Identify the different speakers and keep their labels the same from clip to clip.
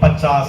Speaker 1: 50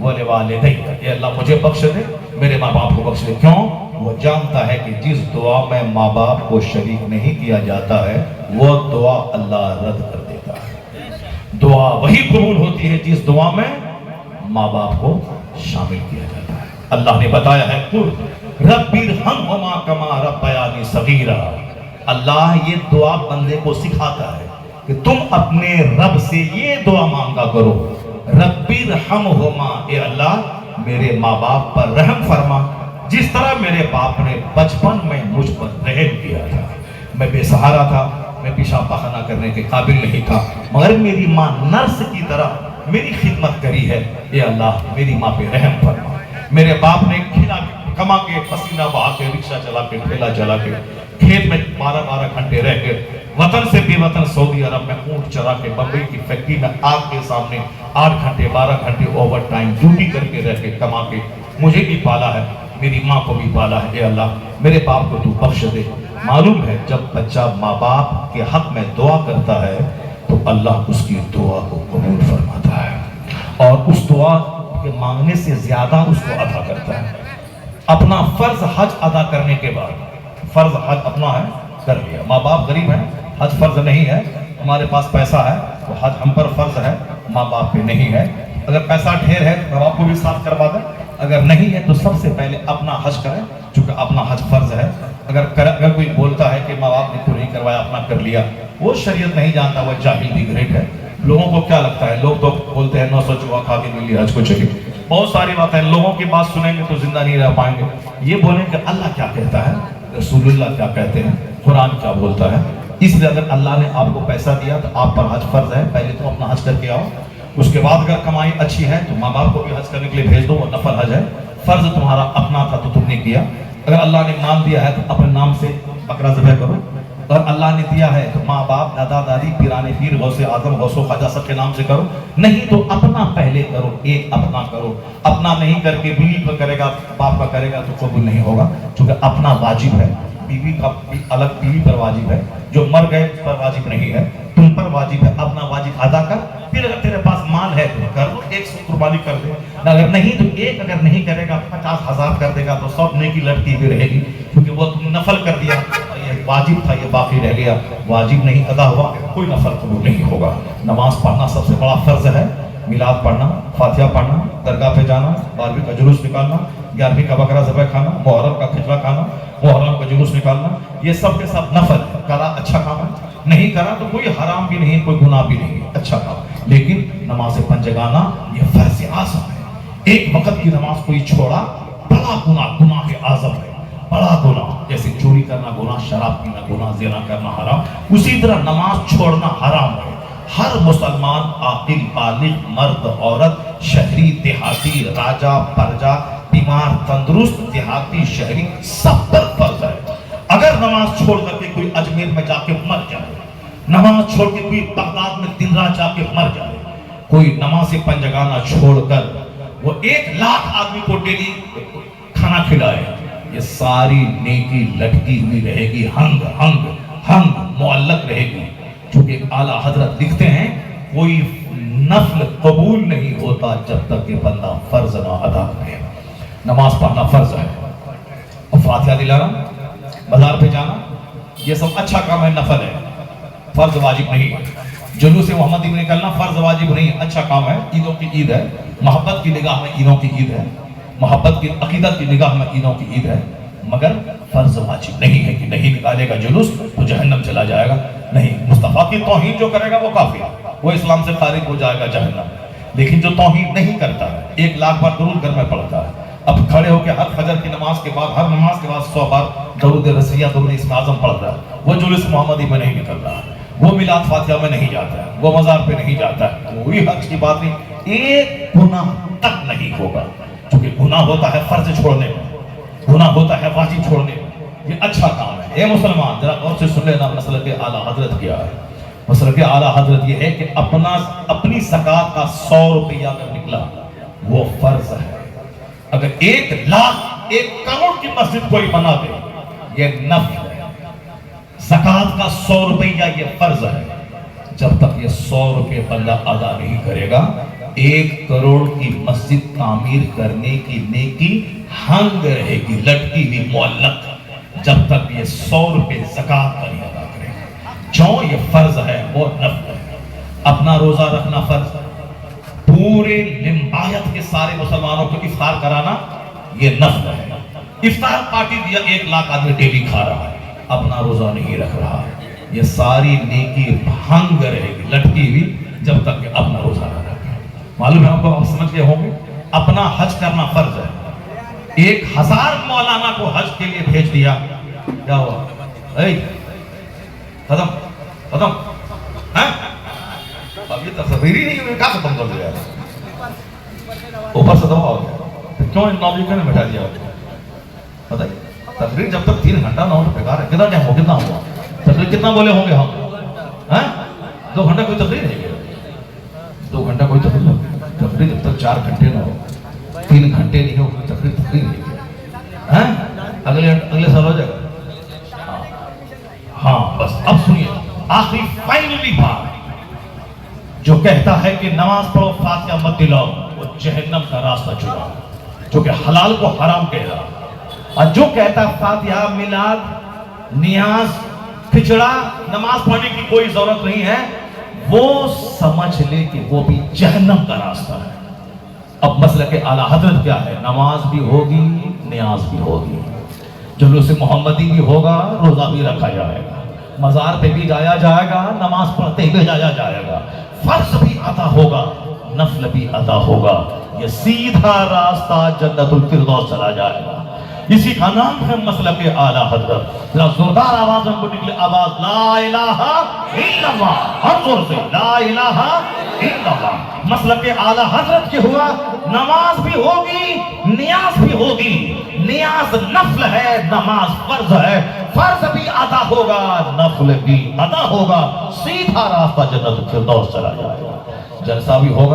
Speaker 1: ولوالدی، اے اللہ مجھے بخش دے، میرے ماں باپ کو بخش دے۔ کیوں؟ وہ جانتا ہے کہ جس دعا میں ماں باپ کو شریک نہیں کیا جاتا ہے وہ دعا اللہ رد کر دیتا ہے۔ دعا وہی قبول ہوتی ہے جس دعا میں ماں باپ کو شامل کیا جاتا ہے۔ اللہ نے بتایا ہے قل رب ارحمہما کما ربیانی صغیرا۔ اللہ یہ دعا بندے کو سکھاتا ہے کہ تم اپنے رب سے یہ دعا مانگا کرو، رب ارحمہما، اے اللہ میرے ماں باپ پر رحم فرما جس طرح میرے باپ نے بچپن میں مجھ پر رحم کیا تھا۔ میں بے سہارا تھا، میں پیشاب پاخانہ کرنے کے قابل نہیں تھا، مگر میری ماں نرس کی طرح میری خدمت کری ہے، اے اللہ میری ماں پہ رحم فرما۔ میرے باپ نے کما کے پسینہ بہا کے رکشہ چلا کے ٹھیلا چلا کے کھیت میں 12 گھنٹے رہ کے وطن سے بے وطن سعودی عرب میں اونٹ چرا کے بمبئی کی فیکٹری میں آگ کے سامنے 8 گھنٹے 12 گھنٹے اوور ٹائم ڈیوٹی کر کے رہ کے کما کے مجھے بھی پالا ہے، میری ماں کو بھی پالا ہے، اے اللہ میرے باپ کو تو بخش دے۔ معلوم ہے جب بچہ ماں باپ کے حق میں دعا کرتا ہے تو اللہ اس کی دعا کو قبول فرماتا ہے اور اس دعا کے مانگنے سے زیادہ اس کو عطا کرتا ہے۔ اپنا فرض حج ادا کرنے کے بعد، فرض حج اپنا ہے کر لیا، ماں باپ غریب ہیں، حج فرض نہیں ہے، ہمارے پاس پیسہ ہے تو حج ہم پر فرض ہے، ماں باپ پہ نہیں ہے۔ اگر پیسہ ڈھیر ہے تو ماں باپ کو بھی ساتھ کروا دیں، اگر نہیں ہے تو سب سے پہلے اپنا حج کریں چونکہ اپنا حج فرض ہے۔ اگر کوئی بولتا ہے کہ ماں باپ نے تو نہیں کروایا اپنا کر لیا، وہ شریعت نہیں جانتا، وہ جاہل بھی گریٹ ہے۔ لوگوں کو کیا لگتا ہے؟ لوگ تو بولتے ہیں 900 چوہا کھا کے ملی حج کو چلی، بہت ساری باتیں لوگوں کی بات سنیں گے تو زندہ نہیں رہ پائیں گے۔ یہ بولیں کہ اللہ کیا کہتا ہے، رسول اللہ کیا کہتے ہیں، قرآن کیا بولتا ہے۔ اس لیے اگر اللہ نے آپ کو پیسہ دیا تو آپ پر حج فرض ہے، پہلے تو اپنا حج کر کے آؤ، اس کے بعد اگر کمائی اچھی ہے تو ماں باپ کو بھی حج کرنے کے لیے بھیج دو، وہ نفل حج ہے، فرض تمہارا اپنا تھا تو تم نے کیا۔ اگر اللہ نے مال دیا ہے تو اپنے نام سے بکرا ذبح کرو، اور اللہ نے دیا ہے تو ماں باپ دادا دادی پیرانے پیر غوث اعظم غوث و خواجہ سب کے نام سے کرو، نہیں تو اپنا پہلے کرو، ایک اپنا کرو۔ اپنا نہیں کر کے بیوی کا کرے گا باپ کا کرے گا تو قبول نہیں ہوگا، چونکہ اپنا واجب ہے، بیوی کا الگ بیوی پر واجب ہے، جو مر گئے اس پر واجب نہیں ہے، تم پر واجب ہے، اپنا واجب ادا کر۔ پھر اگر تیرے پاس مال ہے تو کر دو، 100 قربانی کر دے، اگر نہیں تو ایک اگر نہیں کرے گا 50,000 کر دے گا تو 100 نیکی لٹتی ہوئی رہے گی، کیونکہ وہ تم نفل کر دیا، یہ واجب تھا یہ باقی رہ گیا، واجب نہیں ادا ہوا کوئی نفل قبول نہیں ہوگا۔ نماز پڑھنا سب سے بڑا فرض ہے، میلاد پڑھنا، فاتحہ پڑھنا، درگاہ پہ جانا، 12ویں کا جلوس نکالنا، 11ویں کا بکرا ذبح کھانا، محرم کا کھچڑا کھانا، محرم کا جلوس نکالنا، یہ سب کے سب نفل کرا اچھا کام ہے، نہیں کرا تو کوئی حرام بھی نہیں کوئی گناہ بھی نہیں، اچھا کام۔ لیکن نماز پنجگانہ یہ فرض اعظم ہے، ایک وقت کی نماز کوئی چھوڑا بڑا گناہ کے اعظم ہے، بڑا گناہ، جیسے چوری کرنا گناہ، شراب پینا گناہ، زنا کرنا حرام، اسی طرح نماز چھوڑنا حرام ہے۔ ہر مسلمان عاقل بالغ مرد عورت شہری دیہاتی راجا پرجا بیمار تندرست دیہاتی شہری سب پر فرض ہے۔ اگر نماز چھوڑ کر کے کوئی اجمیر میں جا کے مر جائے، نماز چھوڑ کے کوئی بغداد میں دن رات جا کے مر جائے، کوئی نماز پنجگانہ چھوڑ کر وہ 1,00,000 آدمی کو ڈیلی کھانا کھلائے، یہ ساری نیکی لٹکی ہوئی رہے گی، ہنگ معلق رہے گی۔ چونکہ اعلیٰ حضرت لکھتے ہیں کوئی نفل قبول نہیں ہوتا جب تک کہ بندہ فرض نہ ادا کرے۔ نماز پڑھنا فرض ہے، اور فاتحہ دلانا، بازار پہ جانا، یہ سب اچھا کام ہے، نفل ہے، فرض واجب نہیں ہے۔ جلوس محمدی میں نکلنا فرض واجب نہیں ہے، اچھا کام ہے، عیدوں کی عید ہے، محبت کی نگاہ میں عیدوں کی عید ہے، محبت کی عقیدت کی نگاہ میں عیدوں کی عید ہے، مگر فرض واجب نہیں ہے کہ نہیں نکالے گا جلوس تو جہنم چلا جائے گا، نہیں۔ مصطفیٰ کی توہین جو کرے گا وہ کافر ہے، وہ اسلام سے خارج ہو جائے گا جہنم۔ لیکن جو توہین نہیں کرتا ہے، 1,00,000 بار درود گھر میں پڑھتا ہے، اب کھڑے ہو کے ہر فجر کی نماز کے بعد ہر نماز کے بعد 100 بار درود رسیہ درود اسم اعظم پڑھ رہا ہے، وہ جلوس محمدی میں نہیں نکل رہا ہے، وہ میلاد فاتحہ میں نہیں جاتا ہے، وہ مزار پہ نہیں جاتا ہے، کوئی حق کی بات نہیں، ایک گناہ تک نہیں ہوگا، کیونکہ گناہ ہوتا ہے فرض چھوڑنے میں، گناہ ہوتا ہے واجب چھوڑنے میں، یہ اچھا کام ہے۔ اے مسلمان ذرا غور سے سن لینا، مسلک اعلیٰ حضرت کیا ہے؟ مسلک اعلیٰ حضرت یہ ہے کہ اپنی زکوٰۃ کا 100 روپیہ اگر نکلا وہ فرض ہے، اگر 1,00,000 1 کروڑ کی مسجد کوئی بنا دے یہ نفل ہے، زکوٰۃ کا 100 روپیہ یہ فرض ہے، جب تک یہ 100 روپے بندہ ادا نہیں کرے گا 1 کروڑ کی مسجد تعمیر کرنے کی نیکی ہنگ رہے گی، لٹکی ہوئی معلق، جب تک یہ 100 روپے زکوٰۃ کا نہیں ادا کرے گا۔ جو یہ فرض ہے وہ نفل ہے۔ اپنا روزہ رکھنا فرض، پورے لمبایت کے سارے مسلمانوں کو افطار کرانا یہ نفل ہے۔ افطار پارٹی دیا 1 لاکھ آدمی ڈیلی کھا رہا ہے، اپنا روزہ نہیں رکھ رہا ہے، یہ ساری نیکی بھنگ رہے گی، لٹکی ہوئی، جب تک کہ اپنا روزہ نہ رکھے۔ معلوم ہے آپ کو، آپ سمجھ گئے ہوں گے۔ اپنا حج کرنا فرض ہے۔ 1000 مولانا کو حج کے لیے بھیج دیا، کیا ہوا؟ ختم ختم، اب یہ تصویر ہی نہیں ہے، کیا ختم کر دیا؟ اوپر سے دبا ہو گیا، کیوں ان نوجوانوں نے بٹھا دیا؟ بتائیے، تقریر جب تک 3 گھنٹہ نہ ہو تو بیکار ہے۔ کتنا ٹائم ہو، کتنا ہوا تقریر، کتنا بولے ہوں گے ہم؟ 2 گھنٹہ کوئی تقریر نہیں ہے، 2 گھنٹہ کوئی تقریر جب تک 4 گھنٹے نہ ہو، 3 گھنٹے نہیں ہو کوئی تقریر نہیں ہے۔ اگلے سال ہو جائے گا۔ ہاں بس اب سنیے، آخری فائنلی بات، جو کہتا ہے کہ نماز پڑھو فاتحہ مت دلاؤ، وہ جہنم کا راستہ چنا، جو کہ حلال کو حرام کہہ رہا۔ اور جو کہتا ہے فاتحہ، میلاد، نیاز، کھچڑا، نماز پڑھنے کی کوئی ضرورت نہیں ہے، وہ سمجھ لے کہ وہ بھی جہنم کا راستہ ہے۔ اب مسلک اعلیٰ حضرت کیا ہے؟ نماز بھی ہوگی، نیاز بھی ہوگی، جلوس محمدی بھی ہوگا، روزہ بھی رکھا جائے گا، مزار پہ بھی جایا جائے گا، نماز پڑھتے بھی جایا جائے گا، فرض بھی ادا ہوگا، نفل بھی ادا ہوگا، یہ سیدھا راستہ جنت الفردوس چلا جائے گا۔ اسی کا نام ہے مسلک اعلیٰ حضرت۔ زوردار آواز ہم کو نکلے آواز، لا الہ الا اللہ، ہر زور سے لا الہ الا اللہ۔ مسلک اعلیٰ حضرت کی ہوا، نماز بھی ہوگی، نیاز بھی ہوگی، نیاز نفل ہے، نماز فرض ہے، فرض بھی ادا ہوگا، نفل بھی ادا ہوگا، سیدھا راستہ جنت الفردوس چلا جائے گا، جلسہ بھی ہوگا۔